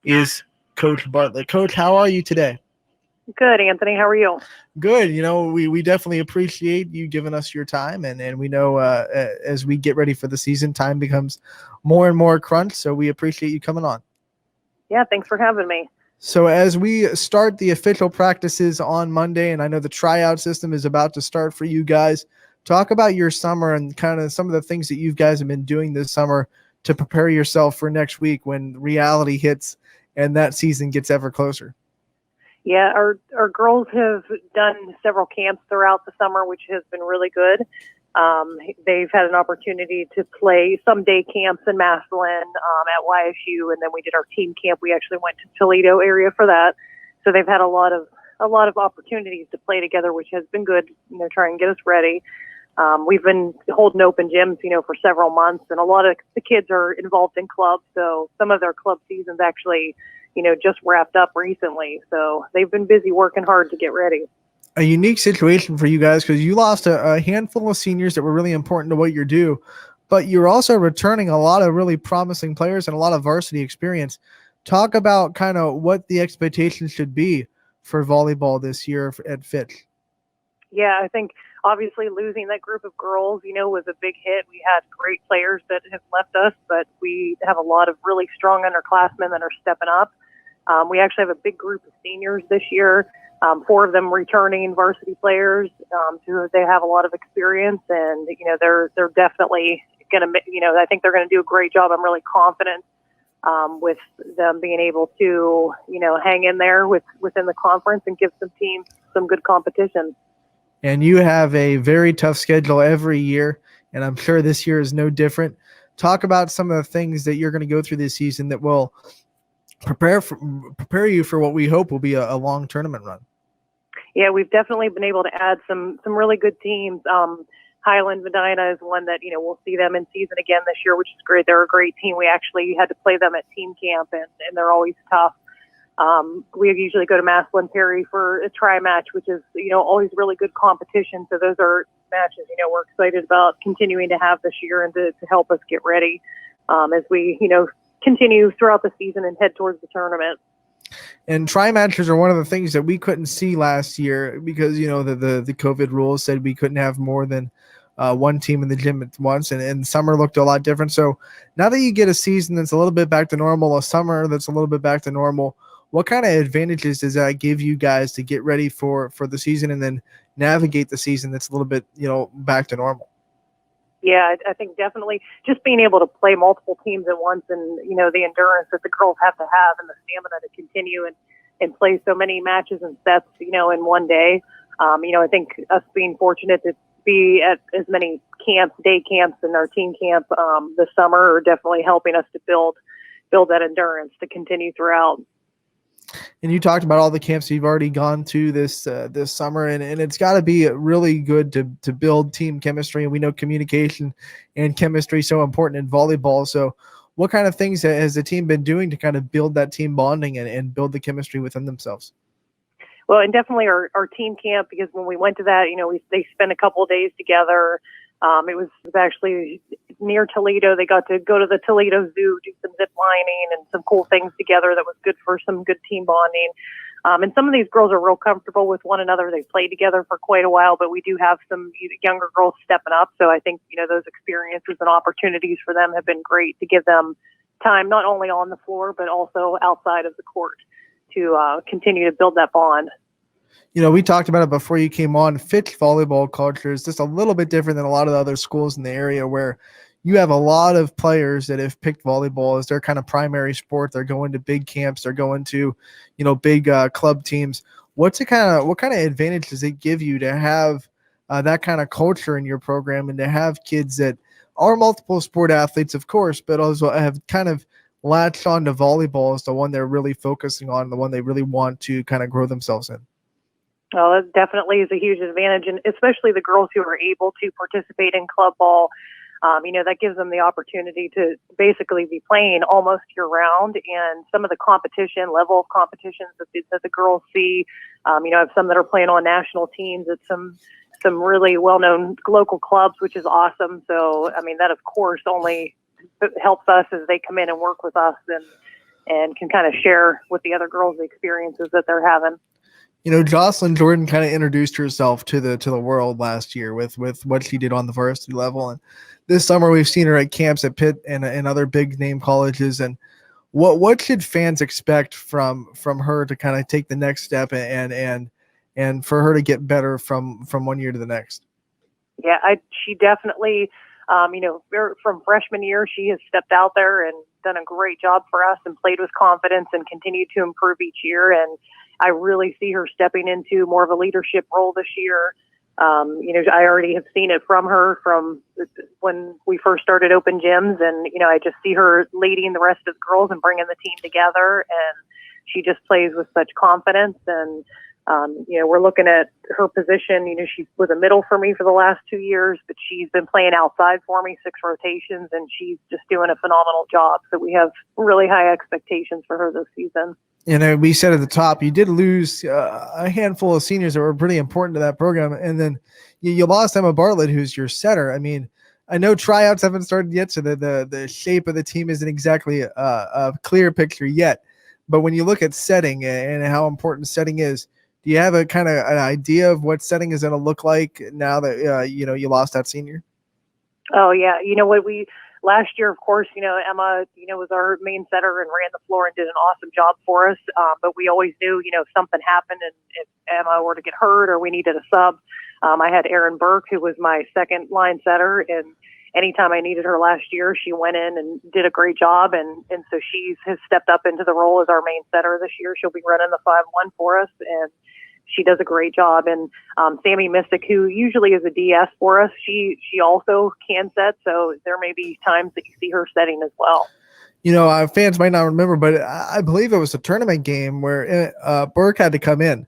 is Coach Bartlett. Coach, how are you today? Good, Anthony. How are you? Good. We definitely appreciate you giving us your time, and we know as we get ready for the season, time becomes more and more crunch. So we appreciate you coming on. Yeah, thanks for having me. So as we start the official practices on Monday, and I know the tryout system is about to start for you guys, talk about your summer and kind of some of the things that you guys have been doing this summer to prepare yourself for next week when reality hits and that season gets ever closer. Yeah, our girls have done several camps throughout the summer, which has been really good. They've had an opportunity to play some day camps in Massillon at YSU, and then we did our team camp. We actually went to Toledo area for that, so they've had a lot of opportunities to play together, which has been good. Try and get us ready. We've been holding open gyms, for several months, and a lot of the kids are involved in clubs, so some of their club seasons actually, just wrapped up recently. So they've been busy working hard to get ready. A unique situation for you guys because you lost a handful of seniors that were really important to what you do, but you're also returning a lot of really promising players and a lot of varsity experience. Talk about kind of what the expectations should be for volleyball this year at Fitch. Yeah, I think obviously losing that group of girls, was a big hit. We had great players that have left us, but we have a lot of really strong underclassmen that are stepping up. We actually have a big group of seniors this year. 4 of them returning varsity players, who they have a lot of experience, and they're definitely going to, I think they're going to do a great job. I'm really confident with them being able to, hang in there within the conference and give some teams some good competition. And you have a very tough schedule every year, and I'm sure this year is no different. Talk about some of the things that you're going to go through this season that will prepare you for what we hope will be a long tournament run. Yeah, we've definitely been able to add some really good teams. Highland Medina is one that, we'll see them in season again this year, which is great. They're a great team. We actually had to play them at team camp, and they're always tough. We usually go to Massillon Perry for a try match, which is, always really good competition. So those are matches, we're excited about continuing to have this year and to help us get ready as we, continue throughout the season and head towards the tournament. And try matches are one of the things that we couldn't see last year because, the COVID rules said we couldn't have more than one team in the gym at once, and summer looked a lot different. So now that you get a season that's a little bit back to normal, a summer that's a little bit back to normal, what kind of advantages does that give you guys to get ready for the season and then navigate the season that's a little bit, back to normal? Yeah, I think definitely just being able to play multiple teams at once and, the endurance that the girls have to have and the stamina to continue and play so many matches and sets, in one day. I think us being fortunate to be at as many camps, day camps and our team camp this summer are definitely helping us to build that endurance to continue throughout. And you talked about all the camps you've already gone to this summer, and it's got to be really good to build team chemistry. And we know communication and chemistry so important in volleyball. So what kind of things has the team been doing to kind of build that team bonding and build the chemistry within themselves? Well, and definitely our team camp, because when we went to that, they spent a couple of days together. It was actually near Toledo. They got to go to the Toledo Zoo, do some zip lining and some cool things together that was good for some good team bonding. And some of these girls are real comfortable with one another. They've played together for quite a while, but we do have some younger girls stepping up. So I think, those experiences and opportunities for them have been great to give them time, not only on the floor, but also outside of the court to continue to build that bond. We talked about it before you came on. Fitch Volleyball Culture is just a little bit different than a lot of the other schools in the area where you have a lot of players that have picked volleyball as their kind of primary sport. They're going to big camps. They're going to, big club teams. What kind of advantage does it give you to have that kind of culture in your program and to have kids that are multiple sport athletes, of course, but also have kind of latched on to volleyball as the one they're really focusing on, the one they really want to kind of grow themselves in? Well, that definitely is a huge advantage, and especially the girls who are able to participate in club ball. That gives them the opportunity to basically be playing almost year round, and some of the level of competitions that the girls see, I have some that are playing on national teams at some really well-known local clubs, which is awesome. So, that of course only helps us as they come in and work with us and, and can kind of share with the other girls the experiences that they're having. Jordyn Jordan kind of introduced herself to the world last year with what she did on the varsity level, and this summer we've seen her at camps at Pitt and other big name colleges. And what should fans expect from her to kind of take the next step and for her to get better from one year to the next? Yeah, she definitely, from freshman year, she has stepped out there and done a great job for us and played with confidence and continued to improve each year. And I really see her stepping into more of a leadership role this year. I already have seen it from her from when we first started open gyms, and, I just see her leading the rest of the girls and bringing the team together. And she just plays with such confidence. And, we're looking at her position. She was a middle for me for the last 2 years, but she's been playing outside for me, 6 rotations, and she's just doing a phenomenal job. So we have really high expectations for her this season. We said at the top, you did lose a handful of seniors that were pretty important to that program. And then you lost Emma Bartlett, who's your setter. I mean, I know tryouts haven't started yet, so the shape of the team isn't exactly a clear picture yet. But when you look at setting and how important setting is, do you have a kind of an idea of what setting is going to look like now that, you lost that senior? Oh, yeah. Last year, of course, Emma, was our main setter and ran the floor and did an awesome job for us. But we always knew, if something happened and if Emma were to get hurt or we needed a sub, I had Erin Burke, who was my second line setter. And anytime I needed her last year, she went in and did a great job. And so she has stepped up into the role as our main setter this year. She'll be running the 5-1 for us. And she does a great job. And Sammy Missick, who usually is a DS for us, she also can set. So there may be times that you see her setting as well. Fans might not remember, but I believe it was a tournament game where Burke had to come in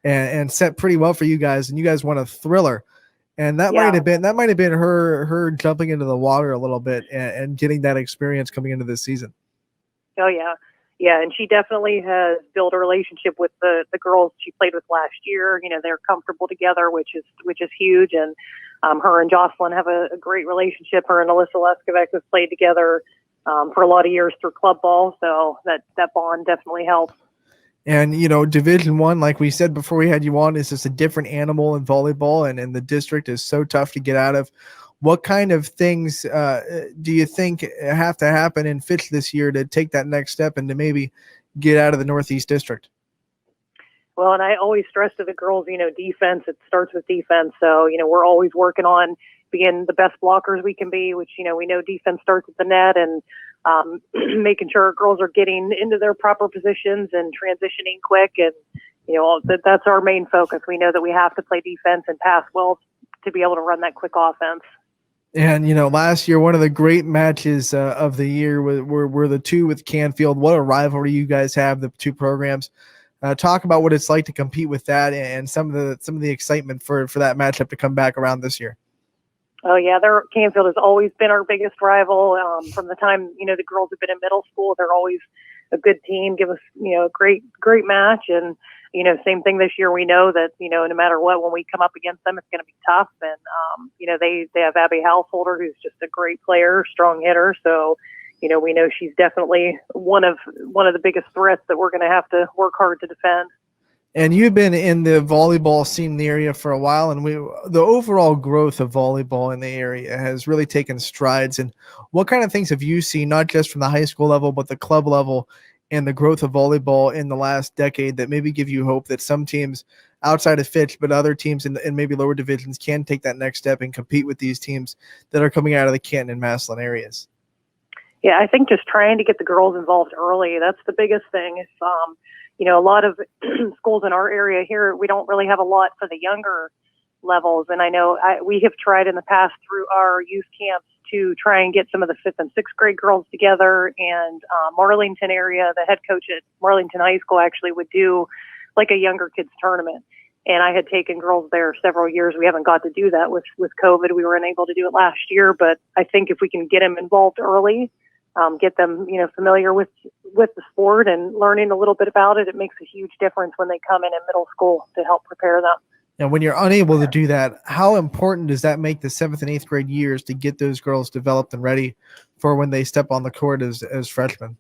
and set pretty well for you guys, and you guys won a thriller. And that might have been her jumping into the water a little bit and getting that experience coming into this season. Oh, yeah. Yeah, and she definitely has built a relationship with the girls she played with last year. They're comfortable together, which is huge. And her and Jocelyn have a great relationship. Her and Alyssa Leskovec have played together for a lot of years through club ball, so that bond definitely helps. And Division I, like we said before we had you on, is just a different animal in volleyball, and the district is so tough to get out of. What kind of things do you think have to happen in Fitch this year to take that next step and to maybe get out of the Northeast District? Well, and I always stress to the girls, defense, it starts with defense. So, we're always working on being the best blockers we can be, which, we know defense starts at the net, and making sure our girls are getting into their proper positions and transitioning quick. And, that's our main focus. We know that we have to play defense and pass well to be able to run that quick offense. And, last year, one of the great matches of the year were the two with Canfield. What a rivalry you guys have, the two programs. Talk about what it's like to compete with that and some of the excitement for that matchup to come back around this year. Oh, yeah. Canfield has always been our biggest rival. From the time, the girls have been in middle school, they're always a good team, give us, a great match. And, same thing this year. We know that, no matter what, when we come up against them, it's going to be tough. And, they have Abby Householder, who's just a great player, strong hitter. So, we know she's definitely one of the biggest threats that we're going to have to work hard to defend. And you've been in the volleyball scene in the area for a while, and the overall growth of volleyball in the area has really taken strides. And what kind of things have you seen, not just from the high school level, but the club level, and the growth of volleyball in the last decade that maybe give you hope that some teams outside of Fitch, but other teams in maybe lower divisions can take that next step and compete with these teams that are coming out of the Canton and Massillon areas? Yeah, I think just trying to get the girls involved early, that's the biggest thing. If, a lot of schools in our area here, we don't really have a lot for the younger levels. And I know we have tried in the past through our youth camps to try and get some of the 5th and 6th grade girls together. And Marlington area, the head coach at Marlington High School actually would do like a younger kids tournament. And I had taken girls there several years. We haven't got to do that with COVID. We were unable to do it last year. But I think if we can get them involved early, get them, familiar with the sport and learning a little bit about it, it makes a huge difference when they come in middle school to help prepare them. And when you're unable to do that, how important does that make the 7th and 8th grade years to get those girls developed and ready for when they step on the court as freshmen?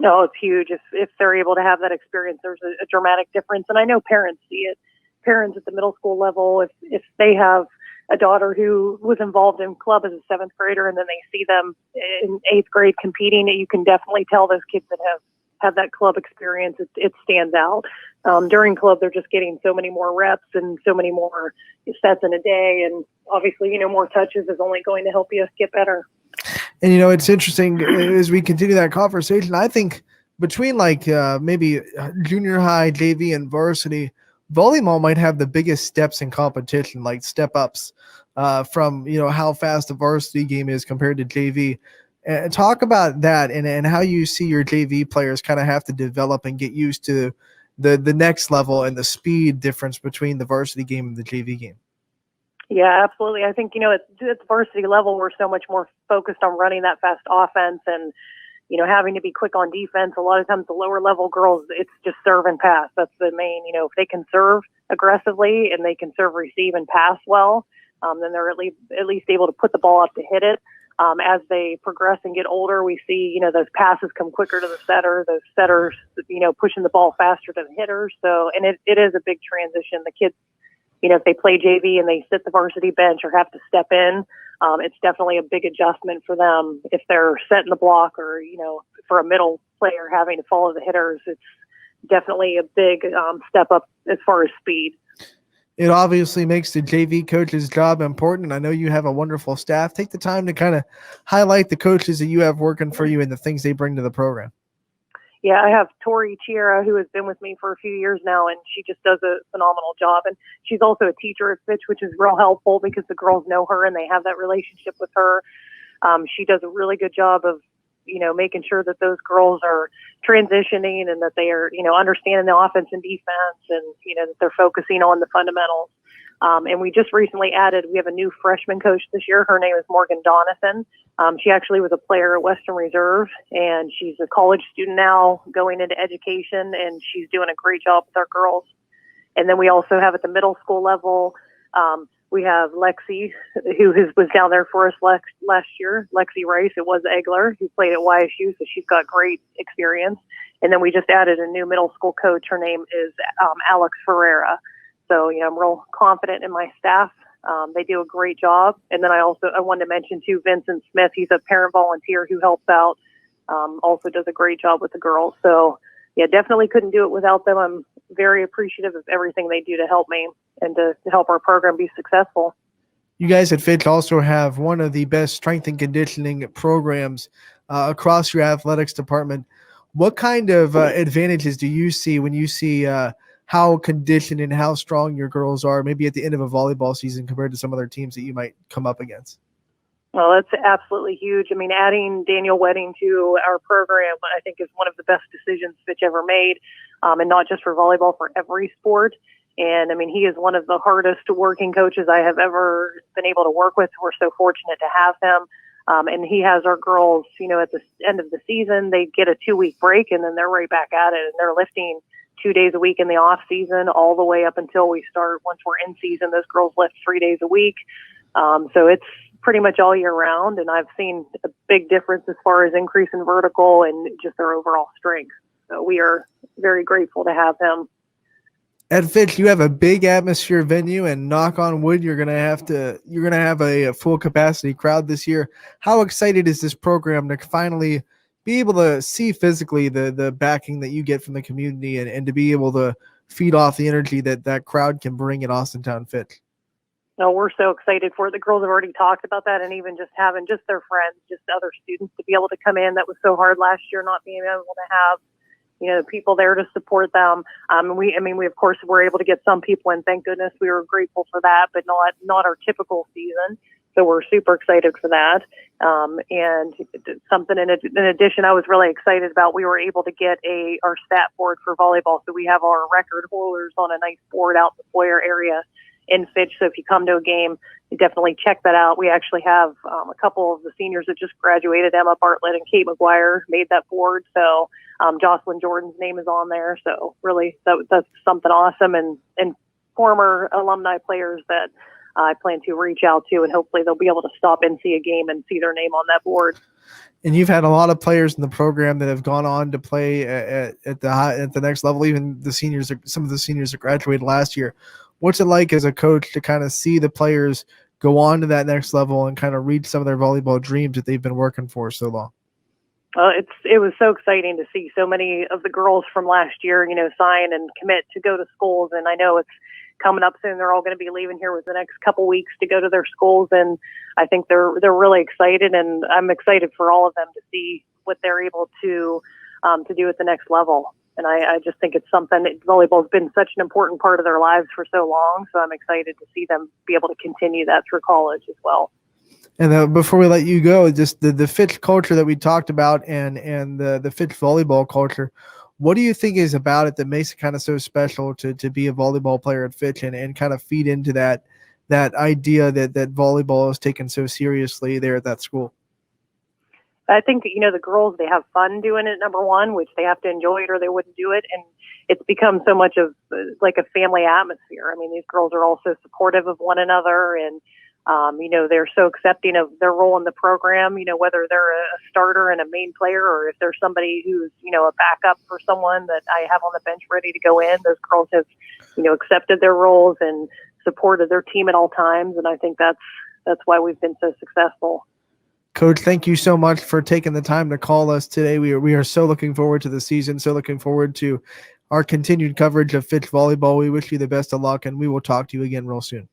No, it's huge. If they're able to have that experience, there's a dramatic difference. And I know parents see it. Parents at the middle school level, if they have a daughter who was involved in club as a seventh grader and then they see them in eighth grade competing, you can definitely tell those kids that have that club experience. It stands out. During club, they're just getting so many more reps and so many more sets in a day. And obviously, more touches is only going to help you get better. And, it's interesting as we continue that conversation. I think between maybe junior high, JV, and varsity, volleyball might have the biggest steps in competition, like step ups from, how fast the varsity game is compared to JV. And talk about that and how you see your JV players kind of have to develop and get used to the next level and the speed difference between the varsity game and the JV game. Yeah, absolutely. I think, at the varsity level, we're so much more focused on running that fast offense and, having to be quick on defense. A lot of times the lower level girls, it's just serve and pass. That's the main, if they can serve aggressively and they can serve, receive, and pass well, then they're at least able to put the ball up to hit it. As they progress and get older, we see, those passes come quicker to the setter, those setters, pushing the ball faster to the hitters. So, and it is a big transition. The kids, if they play JV and they sit the varsity bench or have to step in, it's definitely a big adjustment for them. If they're setting the block or, for a middle player having to follow the hitters, it's definitely a big step up as far as speed. It obviously makes the JV coach's job important. I know you have a wonderful staff. Take the time to kind of highlight the coaches that you have working for you and the things they bring to the program. Yeah, I have Tori Chiera, who has been with me for a few years now, and she just does a phenomenal job. And she's also a teacher at Fitch, which is real helpful because the girls know her and they have that relationship with her. She does a really good job of, making sure that those girls are transitioning and that they are, understanding the offense and defense and, that they're focusing on the fundamentals. And we just recently we have a new freshman coach this year. Her name is Morgan Donathan. She actually was a player at Western Reserve, and she's a college student now going into education, and she's doing a great job with our girls. And then we also have at the middle school level, we have Lexi, who was down there for us last year. Lexi Rice, it was Egler, who played at YSU, so she's got great experience. And then we just added a new middle school coach. Her name is Alex Ferreira. So, I'm real confident in my staff. They do a great job. And then I wanted to mention too, Vincent Smith. He's a parent volunteer who helps out, also does a great job with the girls. So yeah, definitely couldn't do it without them. I'm very appreciative of everything they do to help me and to help our program be successful. You guys at Fitch also have one of the best strength and conditioning programs across your athletics department. What kind of advantages do you see when you see how conditioned and how strong your girls are, maybe at the end of a volleyball season compared to some other teams that you might come up against? Well, that's absolutely huge. I mean, adding Daniel Wedding to our program, I think, is one of the best decisions Fitch ever made, and not just for volleyball, for every sport. And, I mean, he is one of the hardest working coaches I have ever been able to work with. We're so fortunate to have him. And he has our girls, at the end of the season, they get a 2-week break, and then they're right back at it. And they're lifting 2 days a week in the off season all the way up until we start. Once we're in season, those girls lift 3 days a week. So it's pretty much all year round. And I've seen a big difference as far as increase in vertical and just their overall strength. So we are very grateful to have him. At Fitch, you have a big atmosphere venue, and knock on wood, you're gonna have a full capacity crowd this year. How excited is this program to finally be able to see physically the backing that you get from the community and to be able to feed off the energy that crowd can bring at Austintown Fitch? No, we're so excited for it. The girls have already talked about that, and even just having just their friends, just other students to be able to come in. That was so hard last year, not being able to have people there to support them. We of course were able to get some people in. Thank goodness, we were grateful for that, but not our typical season. So we're super excited for that. And something in addition, I was really excited about. We were able to get our stat board for volleyball, so we have our record holders on a nice board out in the foyer area in Fitch. So if you come to a game, you definitely check that out. We actually have a couple of the seniors that just graduated, Emma Bartlett and Kate McGuire, made that board. So Jordyn Jordan's name is on there. So really, that's something awesome. And former alumni players that I plan to reach out to, and hopefully they'll be able to stop and see a game and see their name on that board. And you've had a lot of players in the program that have gone on to play at the next level. Even the seniors, some of the seniors that graduated last year. What's it like as a coach to kind of see the players go on to that next level and kind of reach some of their volleyball dreams that they've been working for so long? It was so exciting to see so many of the girls from last year, sign and commit to go to schools. And I know it's coming up soon. They're all going to be leaving here within the next couple weeks to go to their schools. And I think they're really excited, and I'm excited for all of them to see what they're able to do at the next level. And I just think it's something that volleyball has been such an important part of their lives for so long. So I'm excited to see them be able to continue that through college as well. And before we let you go, just the Fitch culture that we talked about and the Fitch volleyball culture, what do you think is about it that makes it kind of so special to be a volleyball player at Fitch and kind of feed into that idea that volleyball is taken so seriously there at that school? I think, the girls, they have fun doing it, number one, which they have to enjoy it or they wouldn't do it. And it's become so much of like a family atmosphere. I mean, these girls are all so supportive of one another, and they're so accepting of their role in the program, whether they're a starter and a main player, or if there's somebody who's, a backup for someone that I have on the bench ready to go in. Those girls have, accepted their roles and supported their team at all times. And I think that's why we've been so successful. Coach, thank you so much for taking the time to call us today. We are so looking forward to the season, so looking forward to our continued coverage of Fitch Volleyball. We wish you the best of luck, and we will talk to you again real soon.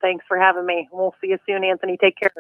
Thanks for having me. We'll see you soon, Anthony. Take care.